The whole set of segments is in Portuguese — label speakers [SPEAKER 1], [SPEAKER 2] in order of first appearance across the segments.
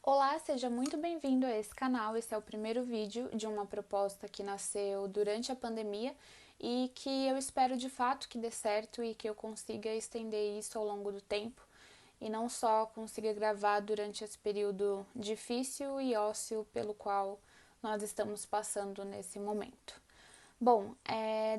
[SPEAKER 1] Olá, seja muito bem-vindo a esse canal. Esse é o primeiro vídeo de uma proposta que nasceu durante a pandemia e que eu espero de fato que dê certo e que eu consiga estender isso ao longo do tempo e não só consiga gravar durante esse período difícil e ósseo pelo qual nós estamos passando nesse momento. Bom,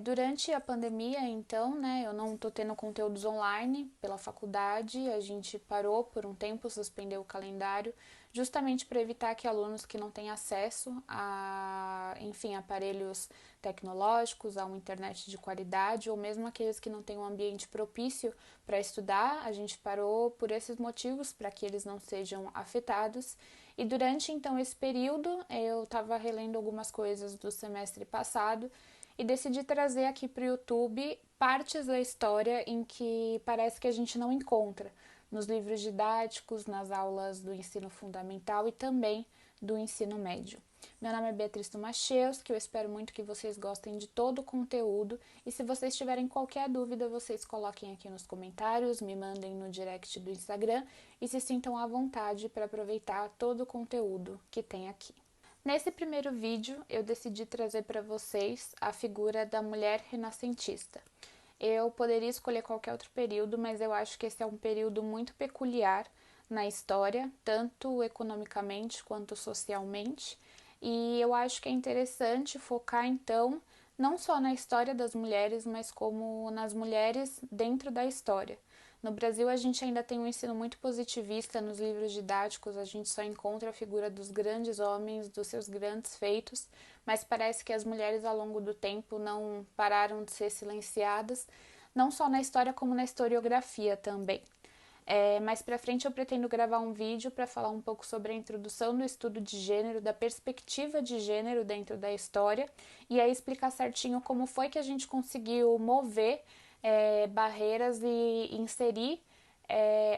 [SPEAKER 1] durante a pandemia, então, né, eu não estou tendo conteúdos online pela faculdade, a gente parou por um tempo, suspendeu o calendário, justamente para evitar que alunos que não têm acesso a, enfim, aparelhos tecnológicos, a uma internet de qualidade, ou mesmo aqueles que não têm um ambiente propício para estudar, a gente parou por esses motivos, para que eles não sejam afetados. E durante, então, esse período, eu estava relendo algumas coisas do semestre passado, e decidi trazer aqui para o YouTube partes da história em que parece que a gente não encontra nos livros didáticos, nas aulas do ensino fundamental e também do ensino médio. Meu nome é Beatriz Tomacheus, que eu espero muito que vocês gostem de todo o conteúdo e se vocês tiverem qualquer dúvida, vocês coloquem aqui nos comentários, me mandem no direct do Instagram e se sintam à vontade para aproveitar todo o conteúdo que tem aqui. Nesse primeiro vídeo, eu decidi trazer para vocês a figura da mulher renascentista. Eu poderia escolher qualquer outro período, mas eu acho que esse é um período muito peculiar na história, tanto economicamente quanto socialmente, e eu acho que é interessante focar então não só na história das mulheres, mas como nas mulheres dentro da história. No Brasil, a gente ainda tem um ensino muito positivista nos livros didáticos, a gente só encontra a figura dos grandes homens, dos seus grandes feitos, mas parece que as mulheres ao longo do tempo não pararam de ser silenciadas, não só na história como na historiografia também. Mais pra frente eu pretendo gravar um vídeo para falar um pouco sobre a introdução do estudo de gênero, da perspectiva de gênero dentro da história, e aí explicar certinho como foi que a gente conseguiu mover barreiras e inserir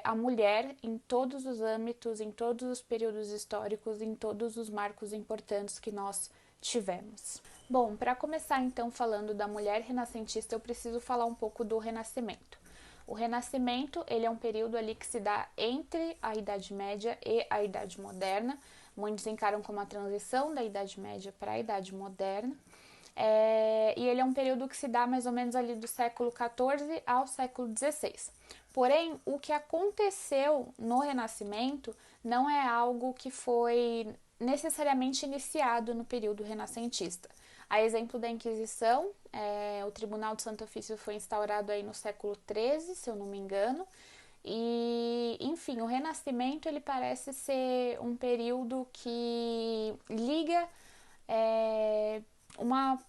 [SPEAKER 1] a mulher em todos os âmbitos, em todos os períodos históricos, em todos os marcos importantes que nós tivemos. Bom, para começar então falando da mulher renascentista, eu preciso falar um pouco do Renascimento. O Renascimento, ele é um período ali que se dá entre a Idade Média e a Idade Moderna. Muitos encaram como a transição da Idade Média para a Idade Moderna. E ele é um período que se dá mais ou menos ali do século XIV ao século XVI. Porém, o que aconteceu no Renascimento não é algo que foi necessariamente iniciado no período renascentista. A exemplo da Inquisição, o Tribunal de Santo Ofício foi instaurado aí no século XIII, se eu não me engano, e, enfim, o Renascimento ele parece ser um período que liga uma,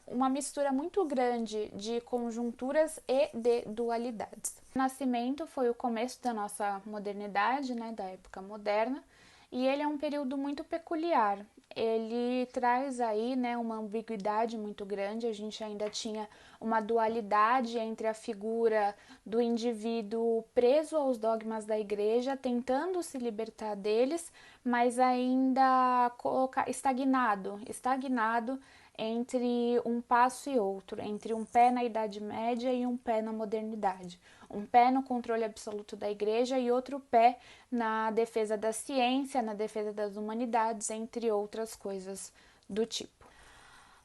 [SPEAKER 1] uma mistura muito grande de conjunturas e de dualidades. O Renascimento foi o começo da nossa modernidade, né, da época moderna, e ele é um período muito peculiar. Ele traz aí, né, uma ambiguidade muito grande. A gente ainda tinha uma dualidade entre a figura do indivíduo preso aos dogmas da igreja, tentando se libertar deles, mas ainda estagnado entre um passo e outro, entre um pé na Idade Média e um pé na modernidade. Um pé no controle absoluto da igreja e outro pé na defesa da ciência, na defesa das humanidades, entre outras coisas do tipo.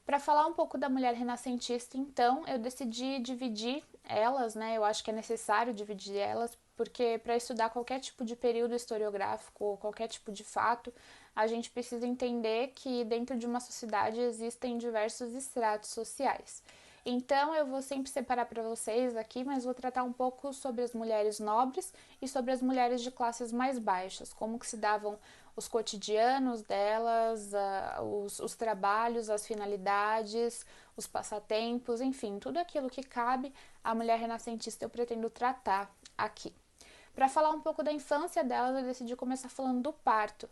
[SPEAKER 1] Para falar um pouco da mulher renascentista, então, eu decidi dividir elas, né? Eu acho que é necessário dividir elas, porque para estudar qualquer tipo de período historiográfico ou qualquer tipo de fato, a gente precisa entender que dentro de uma sociedade existem diversos estratos sociais. Então, eu vou sempre separar para vocês aqui, mas vou tratar um pouco sobre as mulheres nobres e sobre as mulheres de classes mais baixas, como que se davam os cotidianos delas, os trabalhos, as finalidades, os passatempos, enfim, tudo aquilo que cabe à mulher renascentista eu pretendo tratar aqui. Para falar um pouco da infância delas, eu decidi começar falando do parto.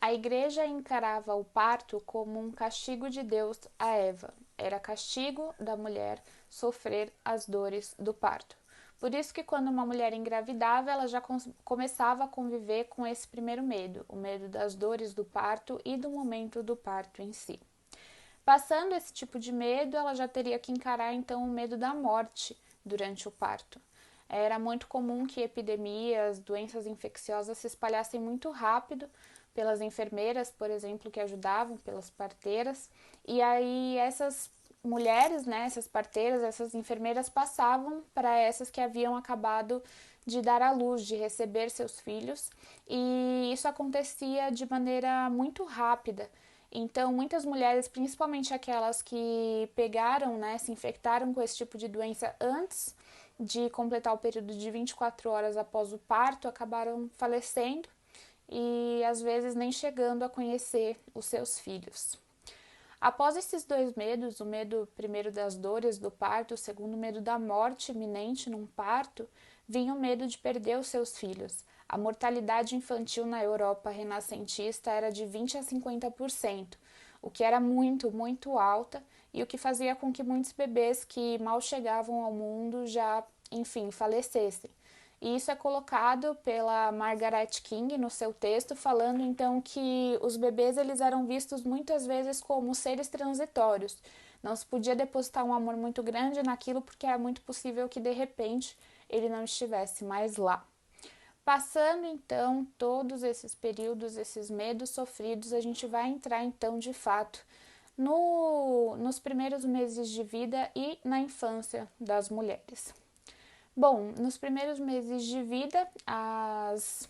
[SPEAKER 1] A igreja encarava o parto como um castigo de Deus a Eva. Era castigo da mulher sofrer as dores do parto. Por isso que quando uma mulher engravidava, ela já começava a conviver com esse primeiro medo, o medo das dores do parto e do momento do parto em si. Passando esse tipo de medo, ela já teria que encarar então o medo da morte durante o parto. era muito comum que epidemias, doenças infecciosas se espalhassem muito rápido pelas enfermeiras, por exemplo, que ajudavam, pelas parteiras. E aí essas mulheres, né, essas parteiras, essas enfermeiras passavam para essas que haviam acabado de dar à luz, de receber seus filhos, e isso acontecia de maneira muito rápida. Então, muitas mulheres, principalmente aquelas que pegaram, né, se infectaram com esse tipo de doença antes de completar o período de 24 horas após o parto, acabaram falecendo e às vezes nem chegando a conhecer os seus filhos. Após esses dois medos, o medo primeiro das dores do parto, o segundo o medo da morte iminente num parto, vinha o medo de perder os seus filhos. A mortalidade infantil na Europa renascentista era de 20 a 50%, o que era muito, muito alta e o que fazia com que muitos bebês que mal chegavam ao mundo já, enfim, falecessem. E isso é colocado pela Margaret King no seu texto, falando então que os bebês eles eram vistos muitas vezes como seres transitórios. Não se podia depositar um amor muito grande naquilo porque era muito possível que de repente ele não estivesse mais lá. Passando então todos esses períodos, esses medos sofridos, a gente vai entrar então de fato nos primeiros meses de vida e na infância das mulheres. Bom, nos primeiros meses de vida, as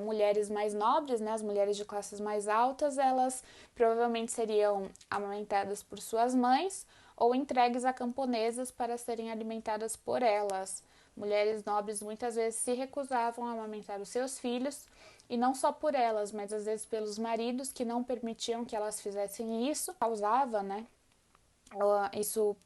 [SPEAKER 1] mulheres mais nobres, né, as mulheres de classes mais altas, elas provavelmente seriam amamentadas por suas mães ou entregues a camponesas para serem alimentadas por elas. Mulheres nobres muitas vezes se recusavam a amamentar os seus filhos, e não só por elas, mas às vezes pelos maridos que não permitiam que elas fizessem isso, causava, né? Isso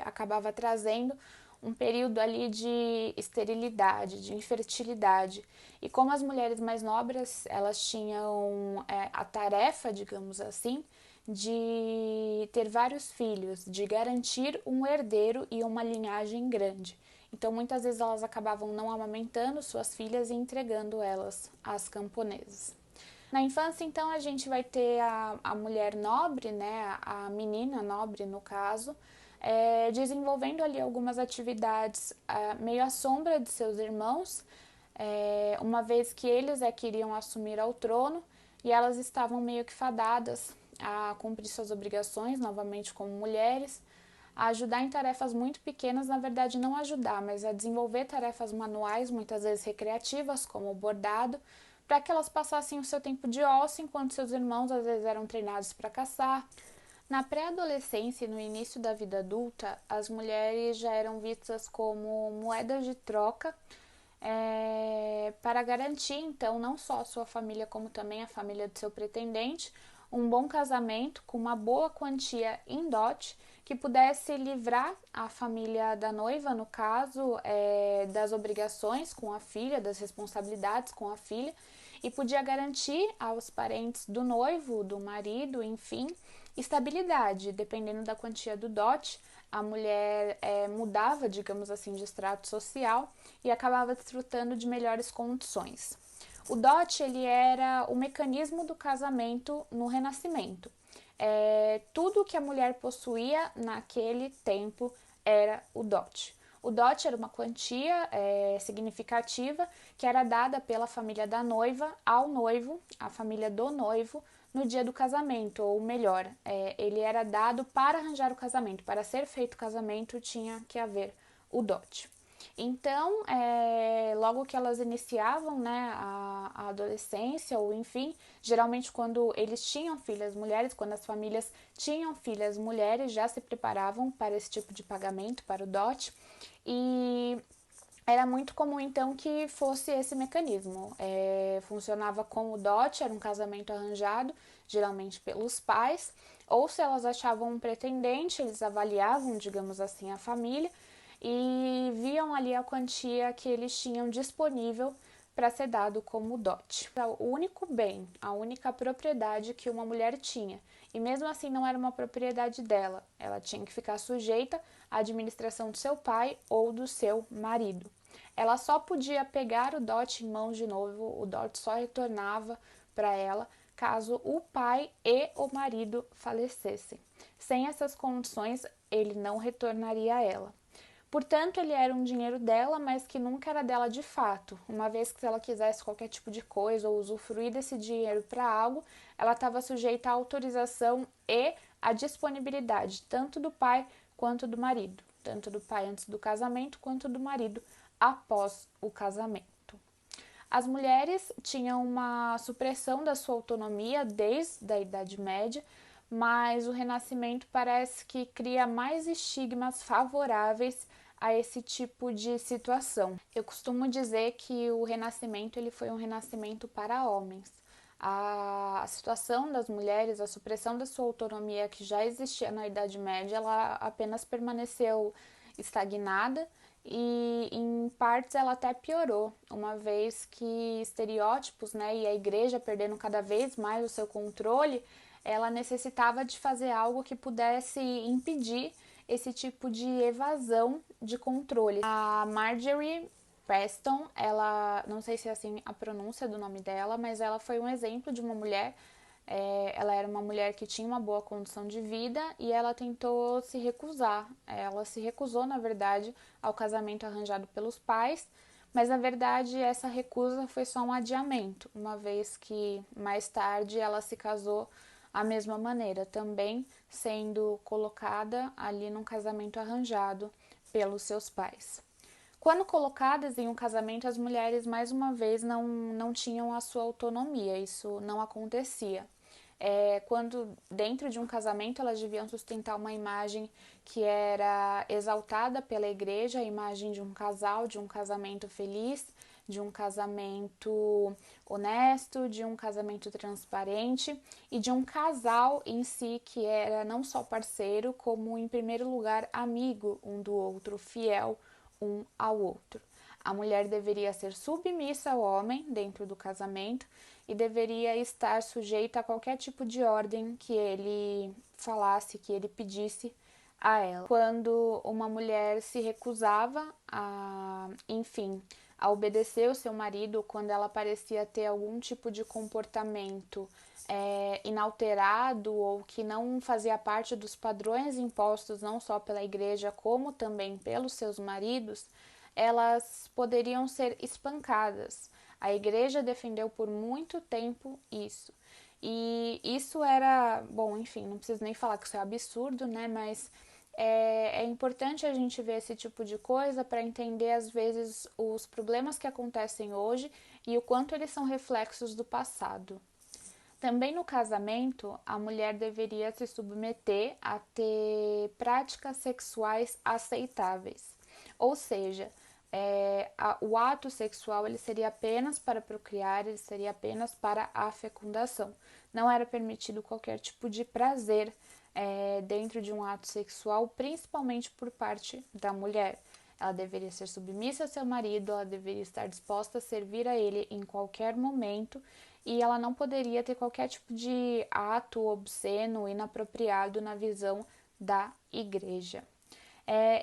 [SPEAKER 1] acabava trazendo um período ali de esterilidade, de infertilidade. E como as mulheres mais nobres, elas tinham a tarefa, digamos assim, de ter vários filhos, de garantir um herdeiro e uma linhagem grande. Então, muitas vezes elas acabavam não amamentando suas filhas e entregando elas às camponesas. Na infância, então, a gente vai ter a mulher nobre, né, a menina nobre, no caso, desenvolvendo ali algumas atividades meio à sombra de seus irmãos, uma vez que eles queriam assumir ao trono e elas estavam meio que fadadas a cumprir suas obrigações, novamente como mulheres, a ajudar em tarefas muito pequenas, na verdade não ajudar, mas a desenvolver tarefas manuais, muitas vezes recreativas, como o bordado, para que elas passassem o seu tempo de ócio, enquanto seus irmãos às vezes eram treinados para caçar. Na pré-adolescência e no início da vida adulta, as mulheres já eram vistas como moedas de troca para garantir, então, não só a sua família, como também a família do seu pretendente, um bom casamento com uma boa quantia em dote que pudesse livrar a família da noiva, no caso, das obrigações com a filha, das responsabilidades com a filha, e podia garantir aos parentes do noivo, do marido, enfim, estabilidade. Dependendo da quantia do dote, a mulher mudava, digamos assim, de extrato social e acabava desfrutando de melhores condições. O dote ele era o mecanismo do casamento no Renascimento. Tudo que a mulher possuía naquele tempo era o dote. O dote era uma quantia significativa que era dada pela família da noiva ao noivo, a família do noivo, no dia do casamento, ou melhor, ele era dado para arranjar o casamento. Para ser feito o casamento, tinha que haver o dote. Então, logo que elas iniciavam, né, a adolescência, ou enfim, geralmente quando eles tinham filhas mulheres, quando as famílias tinham filhas mulheres, já se preparavam para esse tipo de pagamento, para o dote, e era muito comum então que fosse esse mecanismo. Funcionava como o dote, era um casamento arranjado, geralmente pelos pais, ou se elas achavam um pretendente, eles avaliavam, digamos assim, a família, e viam ali a quantia que eles tinham disponível para ser dado como dote. O único bem, a única propriedade que uma mulher tinha, e mesmo assim não era uma propriedade dela, ela tinha que ficar sujeita à administração do seu pai ou do seu marido. Ela só podia pegar o dote em mãos de novo, o dote só retornava para ela caso o pai e o marido falecessem. Sem essas condições, ele não retornaria a ela. Portanto, ele era um dinheiro dela, mas que nunca era dela de fato. Uma vez que se ela quisesse qualquer tipo de coisa ou usufruir desse dinheiro para algo, ela estava sujeita à autorização e à disponibilidade, tanto do pai quanto do marido. Tanto do pai antes do casamento, quanto do marido após o casamento. As mulheres tinham uma supressão da sua autonomia desde a Idade Média, mas o Renascimento parece que cria mais estigmas favoráveis a esse tipo de situação. Eu costumo dizer que o Renascimento ele foi um renascimento para homens. A situação das mulheres, a supressão da sua autonomia que já existia na Idade Média, ela apenas permaneceu estagnada e em partes ela até piorou, uma vez que estereótipos, né, e a igreja perdendo cada vez mais o seu controle, ela necessitava de fazer algo que pudesse impedir esse tipo de evasão de controle. A Marjorie Preston, ela, não sei se é assim a pronúncia do nome dela, mas ela foi um exemplo de uma mulher. Ela era uma mulher que tinha uma boa condição de vida e ela tentou se recusar. Ela se recusou, na verdade, ao casamento arranjado pelos pais, mas na verdade essa recusa foi só um adiamento, uma vez que mais tarde ela se casou à mesma maneira, também sendo colocada ali num casamento arranjado pelos seus pais. Quando colocadas em um casamento, as mulheres mais uma vez não tinham a sua autonomia, isso não acontecia. Quando dentro de um casamento elas deviam sustentar uma imagem que era exaltada pela igreja, a imagem de um casal, de um casamento feliz, de um casamento honesto, de um casamento transparente e de um casal em si que era não só parceiro, como em primeiro lugar amigo um do outro, fiel um ao outro. A mulher deveria ser submissa ao homem dentro do casamento e deveria estar sujeita a qualquer tipo de ordem que ele falasse, que ele pedisse a ela. Quando uma mulher se recusava a obedecer o seu marido, quando ela parecia ter algum tipo de comportamento inalterado ou que não fazia parte dos padrões impostos não só pela igreja, como também pelos seus maridos, elas poderiam ser espancadas. A igreja defendeu por muito tempo isso. E isso era, bom, enfim, não preciso nem falar que isso é absurdo, né? Mas é importante a gente ver esse tipo de coisa para entender, às vezes, os problemas que acontecem hoje e o quanto eles são reflexos do passado. Também no casamento, a mulher deveria se submeter a ter práticas sexuais aceitáveis. Ou seja, o ato sexual ele seria apenas para procriar, ele seria apenas para a fecundação. Não era permitido qualquer tipo de prazer dentro de um ato sexual, principalmente por parte da mulher. Ela deveria ser submissa ao seu marido, ela deveria estar disposta a servir a ele em qualquer momento e ela não poderia ter qualquer tipo de ato obsceno, inapropriado na visão da igreja.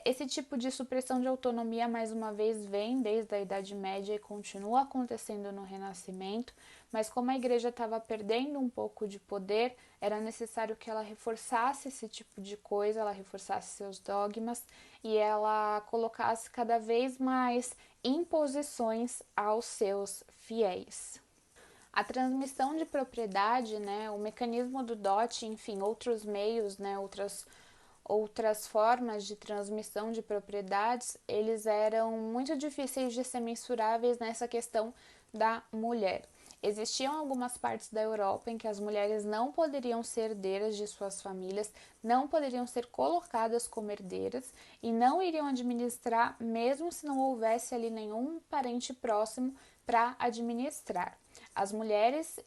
[SPEAKER 1] Esse tipo de supressão de autonomia, mais uma vez, vem desde a Idade Média e continua acontecendo no Renascimento, mas como a igreja estava perdendo um pouco de poder, era necessário que ela reforçasse esse tipo de coisa, ela reforçasse seus dogmas e ela colocasse cada vez mais imposições aos seus fiéis. A transmissão de propriedade, né, o mecanismo do dote, enfim, outros meios, né, outras formas de transmissão de propriedades, eles eram muito difíceis de ser mensuráveis nessa questão da mulher. Existiam algumas partes da Europa em que as mulheres não poderiam ser herdeiras de suas famílias, não poderiam ser colocadas como herdeiras e não iriam administrar, mesmo se não houvesse ali nenhum parente próximo para administrar. As mulheres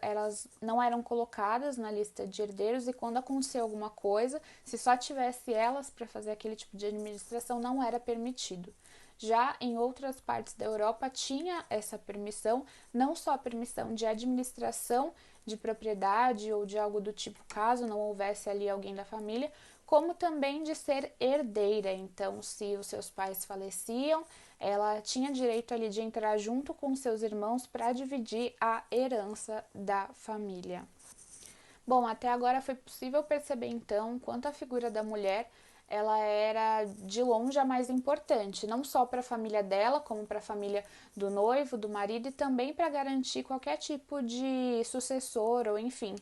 [SPEAKER 1] elas não eram colocadas na lista de herdeiros e quando acontecia alguma coisa, se só tivesse elas para fazer aquele tipo de administração, não era permitido. Já em outras partes da Europa tinha essa permissão, não só a permissão de administração de propriedade ou de algo do tipo, caso não houvesse ali alguém da família, como também de ser herdeira. Então, se os seus pais faleciam, ela tinha direito ali de entrar junto com seus irmãos para dividir a herança da família. Bom, até agora foi possível perceber então quanto a figura da mulher ela era de longe a mais importante, não só para a família dela, como para a família do noivo, do marido e também para garantir qualquer tipo de sucessor ou enfim.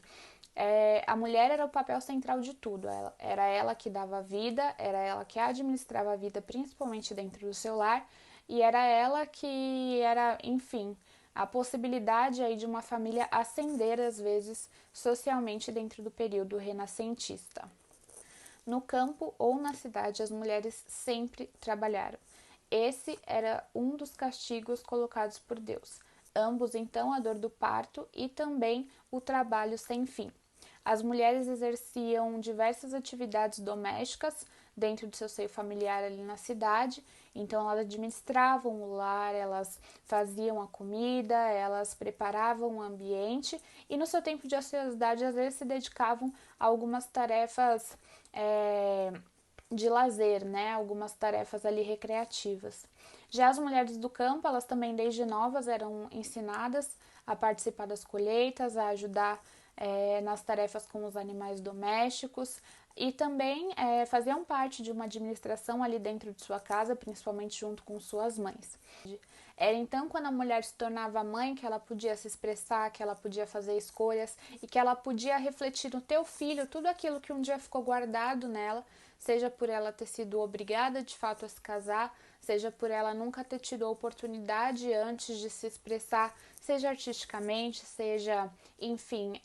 [SPEAKER 1] A mulher era o papel central de tudo, era ela que dava vida, era ela que administrava a vida, principalmente dentro do seu lar, e era ela que era, enfim, a possibilidade aí de uma família ascender, às vezes, socialmente dentro do período renascentista. No campo ou na cidade, as mulheres sempre trabalharam. Esse era um dos castigos colocados por Deus. Ambos, então, a dor do parto e também o trabalho sem fim. As mulheres exerciam diversas atividades domésticas dentro do seu seio familiar ali na cidade. Então, elas administravam o lar, elas faziam a comida, elas preparavam o ambiente e no seu tempo de ociosidade, às vezes, se dedicavam a algumas tarefas de lazer, né? Algumas tarefas ali recreativas. Já as mulheres do campo, elas também desde novas eram ensinadas a participar das colheitas, a ajudar nas tarefas com os animais domésticos e também faziam parte de uma administração ali dentro de sua casa, principalmente junto com suas mães. Era então quando a mulher se tornava mãe que ela podia se expressar, que ela podia fazer escolhas e que ela podia refletir no teu filho tudo aquilo que um dia ficou guardado nela, seja por ela ter sido obrigada de fato a se casar, seja por ela nunca ter tido a oportunidade antes de se expressar, seja artisticamente, seja, enfim,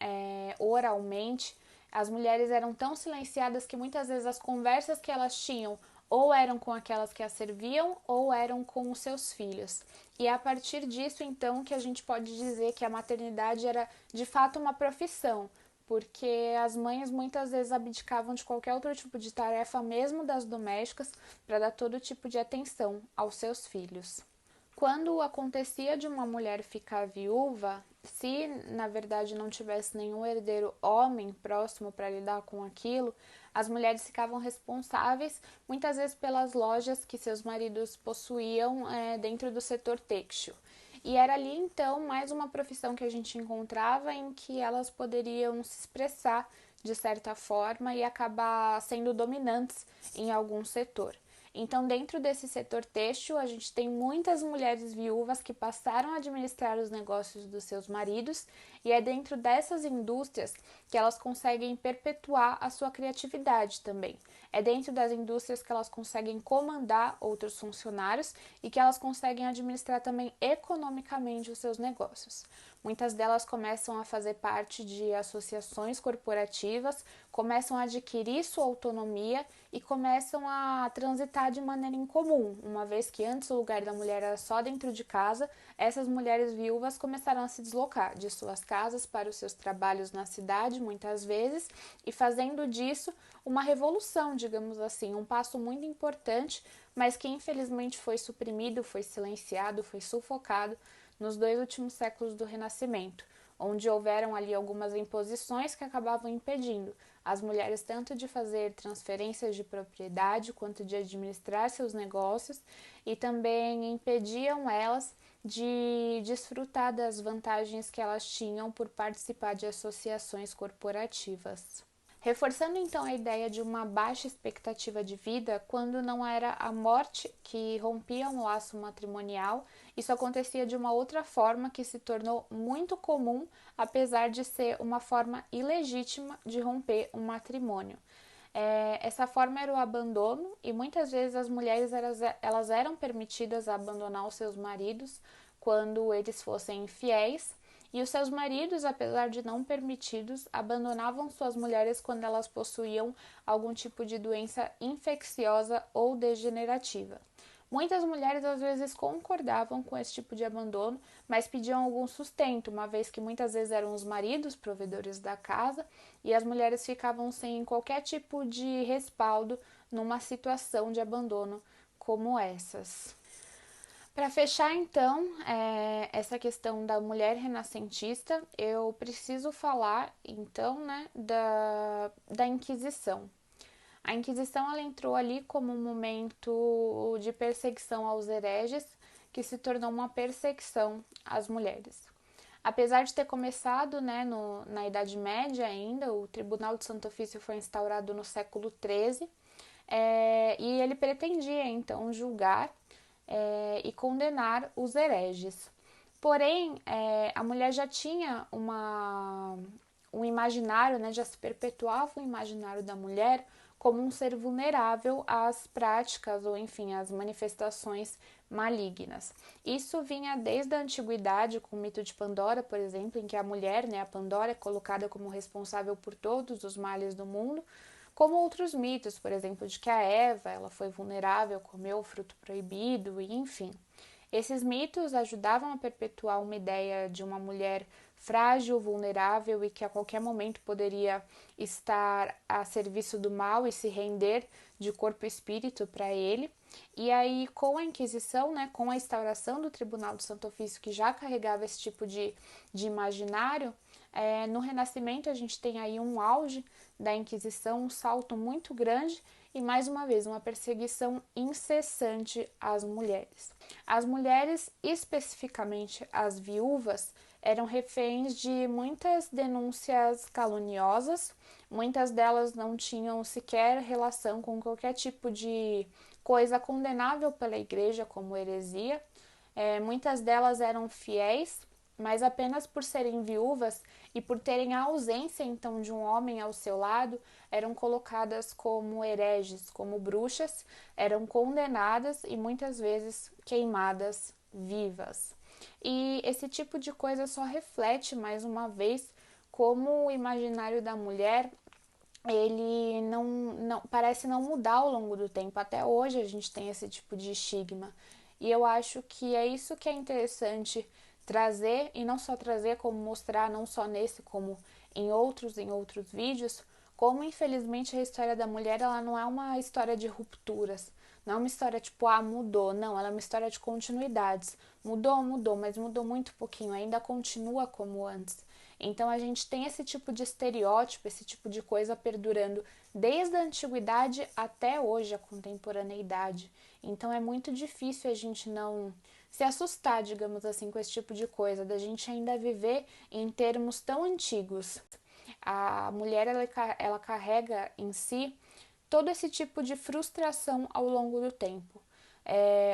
[SPEAKER 1] oralmente. As mulheres eram tão silenciadas que muitas vezes as conversas que elas tinham ou eram com aquelas que as serviam ou eram com os seus filhos. E é a partir disso, então, que a gente pode dizer que a maternidade era de fato uma profissão, porque as mães muitas vezes abdicavam de qualquer outro tipo de tarefa, mesmo das domésticas, para dar todo tipo de atenção aos seus filhos. Quando acontecia de uma mulher ficar viúva, se na verdade não tivesse nenhum herdeiro homem próximo para lidar com aquilo, as mulheres ficavam responsáveis muitas vezes pelas lojas que seus maridos possuíam dentro do setor têxtil. E era ali então mais uma profissão que a gente encontrava em que elas poderiam se expressar de certa forma e acabar sendo dominantes em algum setor. Então, dentro desse setor têxtil, a gente tem muitas mulheres viúvas que passaram a administrar os negócios dos seus maridos, e é dentro dessas indústrias que elas conseguem perpetuar a sua criatividade também. É dentro das indústrias que elas conseguem comandar outros funcionários e que elas conseguem administrar também economicamente os seus negócios. Muitas delas começam a fazer parte de associações corporativas, começam a adquirir sua autonomia e começam a transitar de maneira incomum. Uma vez que antes o lugar da mulher era só dentro de casa, essas mulheres viúvas começaram a se deslocar de suas casas para os seus trabalhos na cidade, muitas vezes, e fazendo disso uma revolução, digamos assim, um passo muito importante, mas que infelizmente foi suprimido, foi silenciado, foi sufocado nos 2 últimos séculos do Renascimento, onde houveram ali algumas imposições que acabavam impedindo as mulheres tanto de fazer transferências de propriedade quanto de administrar seus negócios e também impediam elas de desfrutar das vantagens que elas tinham por participar de associações corporativas. Reforçando então a ideia de uma baixa expectativa de vida, quando não era a morte que rompia um laço matrimonial, isso acontecia de uma outra forma que se tornou muito comum, apesar de ser uma forma ilegítima de romper um matrimônio. Essa forma era o abandono e muitas vezes as mulheres elas eram permitidas a abandonar os seus maridos quando eles fossem infiéis, e os seus maridos, apesar de não permitidos, abandonavam suas mulheres quando elas possuíam algum tipo de doença infecciosa ou degenerativa. Muitas mulheres às vezes concordavam com esse tipo de abandono, mas pediam algum sustento, uma vez que muitas vezes eram os maridos provedores da casa e as mulheres ficavam sem qualquer tipo de respaldo numa situação de abandono como essas. Para fechar, então, essa questão da mulher renascentista, eu preciso falar, então, né, da Inquisição. A Inquisição ela entrou ali como um momento de perseguição aos hereges, que se tornou uma perseguição às mulheres. Apesar de ter começado na Idade Média ainda, o Tribunal de Santo Ofício foi instaurado no século XIII, e ele pretendia então julgar e condenar os hereges. Porém, a mulher já tinha um imaginário, né, já se perpetuava o imaginário da mulher como um ser vulnerável às práticas ou, enfim, às manifestações malignas. Isso vinha desde a antiguidade, com o mito de Pandora, por exemplo, em que a mulher, né, a Pandora, é colocada como responsável por todos os males do mundo, como outros mitos, por exemplo, de que a Eva ela foi vulnerável, comeu o fruto proibido, e enfim. Esses mitos ajudavam a perpetuar uma ideia de uma mulher frágil, vulnerável e que a qualquer momento poderia estar a serviço do mal e se render de corpo e espírito para ele. E aí, com a Inquisição, né, com a instauração do Tribunal do Santo Ofício, que já carregava esse tipo de imaginário, no Renascimento a gente tem aí um auge da Inquisição, um salto muito grande e, mais uma vez, uma perseguição incessante às mulheres. As mulheres, especificamente as viúvas, eram reféns de muitas denúncias caluniosas, muitas delas não tinham sequer relação com qualquer tipo de coisa condenável pela igreja, como heresia. Muitas delas eram fiéis, mas apenas por serem viúvas e por terem a ausência então de um homem ao seu lado, eram colocadas como hereges, como bruxas, eram condenadas e muitas vezes queimadas vivas. E esse tipo de coisa só reflete mais uma vez como o imaginário da mulher ele não parece não mudar ao longo do tempo. Até hoje a gente tem esse tipo de estigma. E eu acho que é isso que é interessante trazer, e não só trazer, como mostrar, não só nesse, como em outros vídeos, como infelizmente a história da mulher ela não é uma história de rupturas. Não é uma história tipo, mudou. Não, ela é uma história de continuidades. Mudou, mas mudou muito pouquinho. Ainda continua como antes. Então a gente tem esse tipo de estereótipo, esse tipo de coisa perdurando desde a antiguidade até hoje, a contemporaneidade. Então é muito difícil a gente não se assustar, digamos assim, com esse tipo de coisa, da gente ainda viver em termos tão antigos. A mulher ela carrega em si todo esse tipo de frustração ao longo do tempo.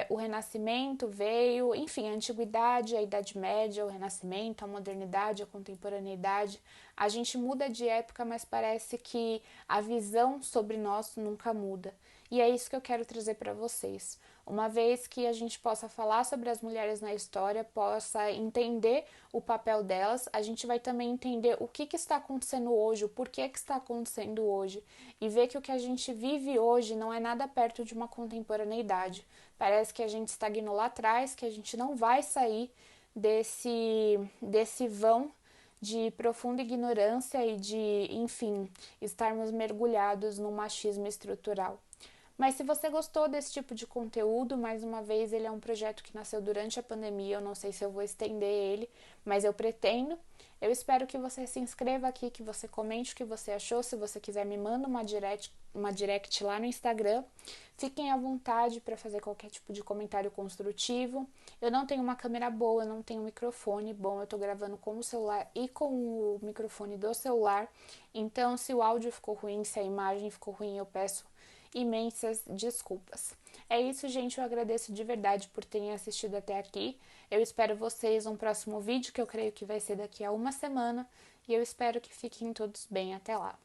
[SPEAKER 1] O Renascimento veio, enfim, a Antiguidade, a Idade Média, o Renascimento, a Modernidade, a Contemporaneidade. A gente muda de época, mas parece que a visão sobre nós nunca muda. E é isso que eu quero trazer para vocês. Uma vez que a gente possa falar sobre as mulheres na história, possa entender o papel delas, a gente vai também entender o que está acontecendo hoje, o porquê que está acontecendo hoje, e ver que o que a gente vive hoje não é nada perto de uma contemporaneidade. Parece que a gente estagnou lá atrás, que a gente não vai sair desse vão de profunda ignorância e de, enfim, estarmos mergulhados no machismo estrutural. Mas se você gostou desse tipo de conteúdo, mais uma vez, ele é um projeto que nasceu durante a pandemia, eu não sei se eu vou estender ele, mas eu pretendo. Eu espero que você se inscreva aqui, que você comente o que você achou, se você quiser me manda uma direct lá no Instagram. Fiquem à vontade para fazer qualquer tipo de comentário construtivo. Eu não tenho uma câmera boa, eu não tenho um microfone bom, eu tô gravando com o celular e com o microfone do celular. Então, se o áudio ficou ruim, se a imagem ficou ruim, eu peço imensas desculpas. É isso, gente. Eu agradeço de verdade por terem assistido até aqui. Eu espero vocês no próximo vídeo, que eu creio que vai ser daqui a uma semana. E eu espero que fiquem todos bem até lá.